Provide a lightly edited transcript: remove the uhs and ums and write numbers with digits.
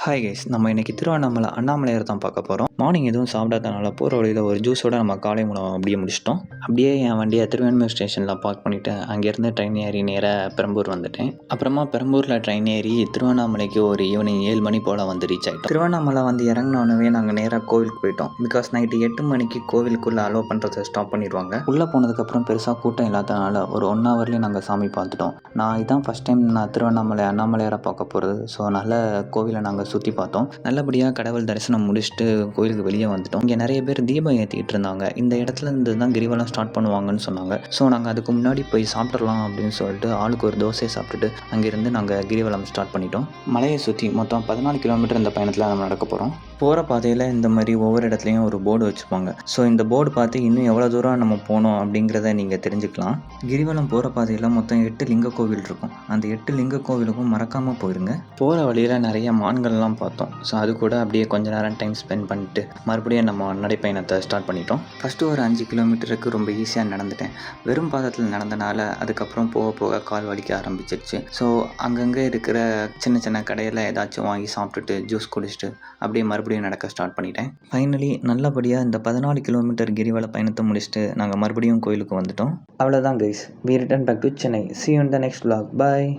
Hi guys, நம்ம இன்னைக்கு திருவண்ணாமலை அண்ணாமலையார் தான் பார்க்க போகிறோம். மார்னிங் எதுவும் சாப்பிடாதனால போகிற வழியில் ஒரு ஜூஸோட நம்ம காலை உணவு அப்படியே முடிச்சிட்டோம். அப்படியே என் வண்டியை திருவண்ணாமலை ஸ்டேஷனில் பார்க் பண்ணிவிட்டு அங்கேருந்து ட்ரெயின் ஏறி நேராக பெரம்பூர் வந்துட்டேன். அப்புறமா பெரம்பூரில் ட்ரெயின் ஏறி திருவண்ணாமலைக்கு ஒரு ஈவினிங் 7 மணி போல் வந்து ரீச் ஆகிட்டோம். திருவண்ணாமலை வந்து இறங்கினோடனே நாங்கள் நேராக கோவிலுக்கு போயிட்டோம். பிகாஸ் நைட்டு 8 மணிக்கு கோவிலுக்குள்ளே அலோவ் பண்ணுறதை ஸ்டாப் பண்ணிடுவாங்க. உள்ளே போனதுக்கப்புறம் பெருசாக கூட்டம் இல்லாதனால ஒரு 1 ஹவர்லேயே நாங்கள் சாமி பார்த்துட்டோம். இதான் ஃபஸ்ட் டைம் நான் திருவண்ணாமலை அண்ணாமலையாரை பார்க்க போகிறது. ஸோ நல்ல கோவிலை நாங்கள் சுற்றி பார்த்தோம். நல்லபடியாக கடவுள் தரிசனம் முடிச்சுட்டு கோயிலுக்கு வெளியே வந்துட்டோம். இங்கே நிறைய பேர் தீபம் ஏற்றிக்கிட்டு இருந்தாங்க. இந்த இடத்துல இருந்து தான் கிரிவலம் ஸ்டார்ட் பண்ணுவாங்கன்னு சொன்னாங்க. ஸோ நாங்கள் அதுக்கு முன்னாடி போய் சாப்பிட்றலாம் அப்படின்னு சொல்லிட்டு ஆளுக்கு ஒரு தோசையை சாப்பிட்டுட்டு அங்கேருந்து நாங்கள் கிரிவலம் ஸ்டார்ட் பண்ணிட்டோம். மலையை சுற்றி மொத்தம் 14 கிலோமீட்டர் இந்த பயணத்தில் நம்ம நடக்க போகிறோம். போகிற பாதையில் இந்த மாதிரி ஒவ்வொரு இடத்துலையும் ஒரு போர்டு வச்சுப்பாங்க. ஸோ இந்த போர்டு பார்த்து இன்னும் எவ்வளோ தூரம் நம்ம போகணும் அப்படிங்கிறத நீங்கள் தெரிஞ்சுக்கலாம். கிரிவலம் போகிற பாதையில் மொத்தம் 8 லிங்க கோவில் இருக்கும். அந்த 8 லிங்க கோவிலுக்கும் மறக்காமல் போயிருங்க. போகிற வழியில் நிறைய மான்கள்லாம் பார்த்தோம். ஸோ அது கூட அப்படியே கொஞ்ச நேரம் டைம் ஸ்பெண்ட் பண்ணிட்டு மறுபடியும் நம்ம நடைப்பயணத்தை ஸ்டார்ட் பண்ணிட்டோம். ஃபஸ்ட்டு ஒரு 5 கிலோமீட்டருக்கு ரொம்ப ஈஸியாக நடந்துட்டேன். வெறும் பாதத்தில் நடந்தனால அதுக்கப்புறம் போக போக கால் வலிக்க ஆரம்பிச்சிருச்சு. ஸோ அங்கங்கே இருக்கிற சின்ன சின்ன கடையில் ஏதாச்சும் வாங்கி சாப்பிட்டுட்டு ஜூஸ் குடிச்சிட்டு அப்படியே மறுபடியும் நடக்க ஸ்டார்ட் பண்ணிட்டேன். ஃபைனலி நல்லபடியாக இந்த 14 கிலோமீட்டர் கிரிவல பயணத்தை முடிச்சுட்டு நாங்கள் மறுபடியும் கோயிலுக்கு வந்துட்டோம். அவ்வளோதான் guys, we return back to Chennai. See you in the next vlog. Bye.